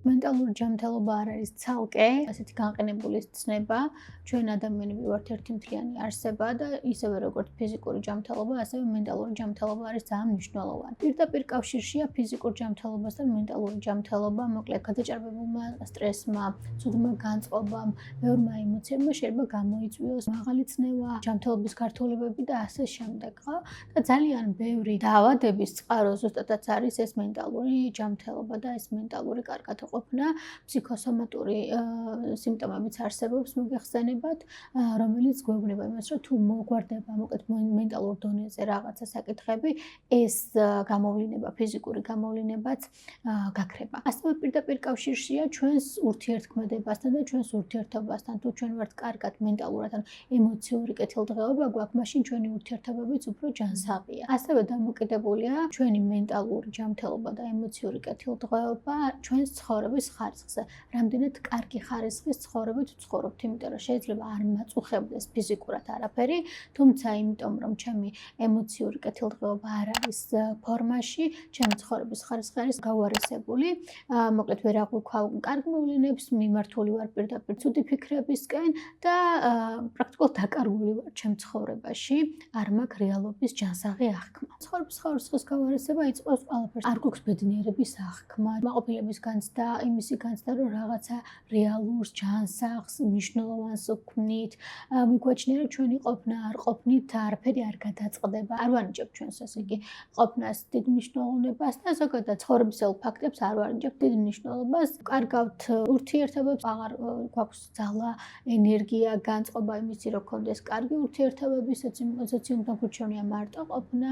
მენტალური ჯანმრთელობა არ არის ცალკე ასეთი განყენებული ცნება, ჩვენ ადამიანები ვართ ერთმთლიანი არსება და ისევე როგორც ფიზიკური ჯანმრთელობა, ასევე მენტალური ჯანმრთელობა არის ძალიან მნიშვნელოვანი. პირდაპირ კავშირშია ფიზიკურ ჯანმრთელობასთან მენტალური ჯანმრთელობა, მოკლედ გადაჭარბებულმა სტრესმა, ცუდმა განწყობამ, ბევრმა ემოციებმა შეიძლება გამოიწვიოს მაღალი ცნევა, ჯანმრთელობის გართულებები და ასე შემდეგ, ხო? და ძალიან ბევრი დაავადების წყარო ზუსტადაც არის ეს მენტალური ჯანმრთელობა და ეს მენტალური კარგად ყოფნა, ფსიქოსომატური სიმპტომებიც არსებობს მოგეხსენებათ, რომელიც გვეუბნება იმას, რომ თუ მოგვარდება მოკლედ მენტალურ დონეზე რაღაცა საკითხები, ეს გამოვლინება, ფიზიკური გამოვლინებაც გაქრება. ასევე პირდაპირ კავშირშია ჩვენს ურთიერთქმედებასთან და ჩვენს ურთიერთობასთან. თუ ჩვენ ვართ კარგად მენტალურად ან ემოციური კეთილდღეობა გვაქვს, მაშინ ჩვენი ურთიერთობებიც უფრო ჯანსაღია. ასევე დამოკიდებულია ჩვენი მენტალური ჯანმრთელობა და ემოციური კეთილდღეობა ჩვენს ცხოვრების ხარისხზე. რამდენად კარგი ხარისხის ცხოვრებით ვცხოვრობთ, იმიტომ რომ შეიძლება არ მაწუხებდეს ფიზიკურად არაფერი, თუმცა იმიტომ რომ ჩემი ემოციური კეთილდღეობა არ არის ფორმაში, ჩემი ცხოვრების ხარისხი არის გაუარესებული. მოკლედ ვერ აღვიქვავ კარგ მოვლენებს, მიმართული ვარ პირდაპირ ცუდი ფიქრებისკენ და პრაქტიკულად დაკარგული ვარ ჩემ ცხოვრებაში, არ მაქვს რეალობის ჯანსაღი აღქმა. ცხოვრების ხარისხის გაუარესება იწყებს ყველაფერს. არ გვაქვს ბედნიერების აღქმა, მაყოფილების განცდა, იმისი განცდა, რომ რაღაცა რეალურს, ჯანსაღს, მნიშვნელოვანს ვქმნით, მიგვაჩნია, რომ ჩვენი ყოფნა არ ყოფნით არაფერი არ გადაწყდება. არ ვანიჭებ ჩვენს ასე იგი ყოფნას დიდ მნიშვნელობას და ზოგადად ცხოვრებისეულ ფაქტებს არ ვანიჭებ დიდ მნიშვნელობას. კარგავთ ურთიერთობებს, აღარ გვაქვს ძალა, ენერგია, განწყობა იმისი, რომ გქონდეს კარგი ურთიერთობები, სოციუმთან გვირჩევნია მარტო ყოფნა,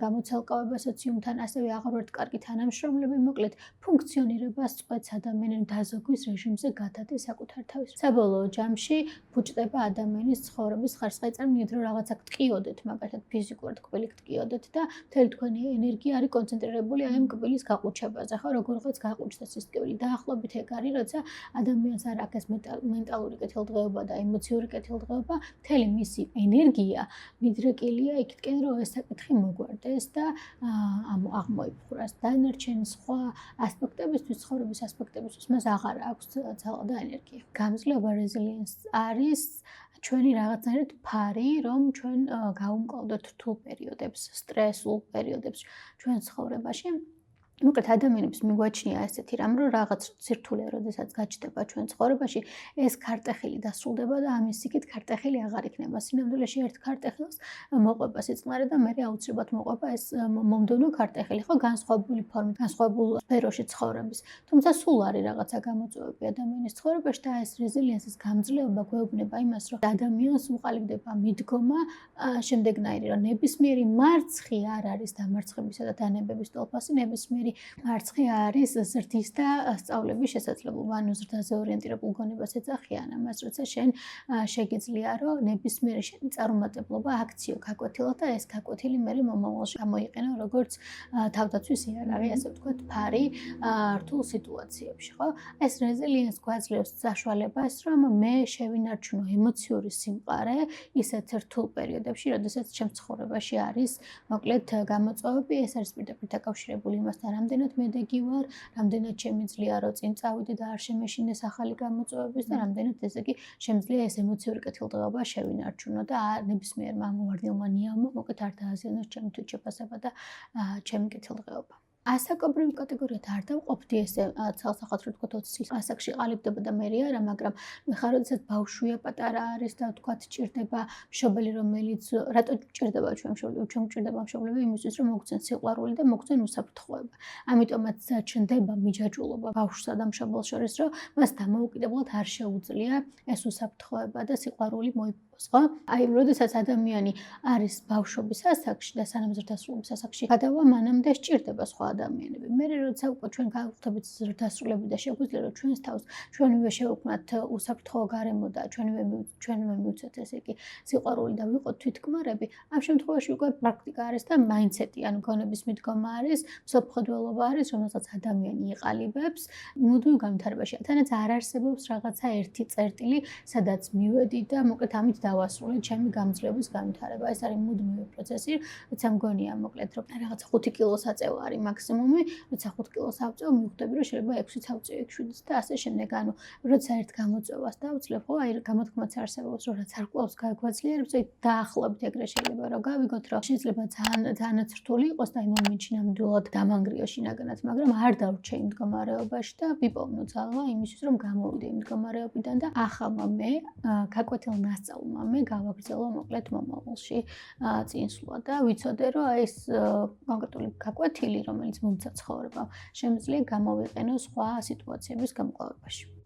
გამოცალკავება სოციუმთან, ასევე აღარ ვართ კარგი თანამშრომლები, მოკლედ ფუნქციონირებას წყვეტს ადამიანის დაზოგვის რეჟიმზე გადადის საკუთარ თავის. საბოლოო ჯამში ბუჭდება ადამიანის ცხოვრების ხარისხი. წარმოგიდგენთ, რომ რაღაცა გტყიოდეთ, მაგალითად ფიზიკურად კბილი გტყიოდეთ და მთელი თქვენი ენერგია არის კონცენტრირებული აი ამ კბილის გაყუჩებაზე, ხო, როგორღაც გაყუჩდეს ეს კბილი. დაახლოებით ეგ არის, როცა ადამიანს არ აქვს მენტალური კეთილდღეობა და ემოციური კეთილდღეობა, მთელი მისი ენერგია მიდრეკილია იქითკენ, რომ ეს საკითხი მოგვარდეს და აღმოიფხვრას. დანარჩენი სხვა ასპექტებისთვის, ცხოვრების ასპექტებისთვის მას აღარ აქვს ძალა და ენერგია. გამძლეობა რეზილიენს არის ჩვენი რაღაცნაირად ფარი, რომ ჩვენ გავუმკლავდეთ რთულ პერიოდებს, სტრესულ პერიოდებს ჩვენ ცხოვრებაში. მოკლედ ადამიანებს მიგვაჩნია ესეთი რამ, რომ რაღაც სირთულე, როდესაც გაჩნდება ჩვენ ცხოვრებაში, ეს ქარტეხილი დასრულდება და ამის იქით ქარტეხილი აღარ იქნება. სინამდვილეში ერთ ქარტეხილს მოყვება სიწყნარე და მე აუცილებლად მოყვება ეს მომდევნო ქარტეხილი, ხო, განსხვავებული ფორმით, განსხვავებულ სფეროში ცხოვრების. თუმცა სულ არის რაღაცა გამოწვევები ადამიანის ცხოვრებაში და ეს რეზილიენსის გამძლეობა გვეუბნება იმას, რომ ადამიანს უყალიბდება მიდგომა შემდეგნაირი, რომ ნებისმიერი მარცხი არ არის დამარცხებისა და დანებების ტოლფასი, ნებისმიერი მარცხი არის ზრდის და სწავლების შესაძლებლობა, ანუ ზრდაზე ორიენტირებულ გონებას ეძახიან ამას, როცა შენ შეგიძლია, რომ ნებისმიერი შენი წარუმატებლობა აქციო გაკვეთილად და ეს გაკვეთილი მე მომავალში გამოიყენო როგორც თავდაცვის იარაღი, ასე ვთქვათ, ფარი რთულ სიტუაციებში, ხო? ეს რეზილიენს გვაძლევს საშუალებას, რომ მე შევინარჩუნო ემოციური სიმყარე ისეთ რთულ პერიოდებში, როდესაც ჩემს ცხოვრებაში არის მოკლედ გამოწვევები, ეს არის პირდაპირ დაკავშირებული იმასთან, რამდენად მედეგი ვარ, რამდენად შემიძლია რომ წინ წავიდე და არ შემეშინდეს ახალი გამოწვევების და რამდენად ესე იგი შემიძლია ეს ემოციური კეთილდღეობა შევინარჩუნო და ნებისმიერმა მომარდილმა ნიავმა მოკლედ არ დააზიანოს ჩემი თვითშეფასება და ჩემი კეთილდღეობა. ასაკობრივი კატეგორიად არ დავყოფდი ესე ცალსახად რო ვთქვათ 20 წლის ასაკში ყალიბდება და მე არა, მაგრამ მიხარ როდესაც ბავშვია პატარა არის და ვთქვათ ჭირდება მშობელი რომელიც რატო ჭირდება ჩვენ ჭირდება მშობლები იმისთვის რომ მოგცენ სიყვარული და მოგცენ უსაფრთხოება. ამიტომაც ჩნდება მიჯაჭვულობა ბავშვსა და მშობელს შორის რომ მას დამოუკიდებლად არ შეუძლია ეს უსაფრთხოება და სიყვარული მოიპოვოს, ხო? აი როდესაც ადამიანი არის ბავშვობის ასაკში და სანამ ზრდასრულობის ასაკში გადავა მანამდე სჭირდება სხვა ადამიანები. მე როცა უკვე ჩვენ გავხდებით ზრდასრულები და შეგვიძლია რომ ჩვენს თავს ჩვენივე შევქმნათ უსაფრთხო გარემო და ჩვენივე მივცეთ ესე იგი სიყვარული და ვიყოთ თვითკმარები, ამ შემთხვევაში უკვე პრაქტიკა არის და მაინდსეტი, ანუ გონების მიდგომა არის, მსოფლმხედველობა არის, რომელსაც ადამიანი იყალიბებს მუდმივ განვითარებაში. თანაც არ არსებობს რაღაცა ერთი წერტილი, სადაც მივედი და მოკლედ ამით დავასრულე ჩემი გამძლეობის განვითარება. ეს არის მუდმივი პროცესი, როცა მგონია მოკლედ რომ რაღაცა 5 კილოს აწევა არის მაქსიმუმი, როცა 5 კილოს ავწევ, მივხვდები რომ შეიძლება 6-იც ავწევ, 6-7-იც და ასე შემდეგ. ანუ როცა ერთ გამოწვევას დავძლებ, ხო, აი გამოთქმაც არსებობს, რომ რაც არ ყავს გაგვაძლიერებს, აი დაახლოებით ეგრე შეიძლება რომ გავიგოთ, რომ შეიძლება ძალიან რთული იყოს და აი მომენტში ნამდვილად დამანგრიო შინაგანად, მაგრამ არ დავრჩე იმ მდგომარეობაში და ვიპოვნო ძალა იმისთვის, რომ გამოვიდე იმ მდგომარეობიდან და ახალმა მე, გაკვეთილ მასწავლმა მე გავაგრძელო მოკლედ მომავალში წინსვლა და ვიცოდე, რომ აი ეს კონკრეტული გაკვეთილი, რომელიც მომცა ცხოვრება, შემიძლია გამოვიყენო სხვა სიტუაციების გამკლავებაში.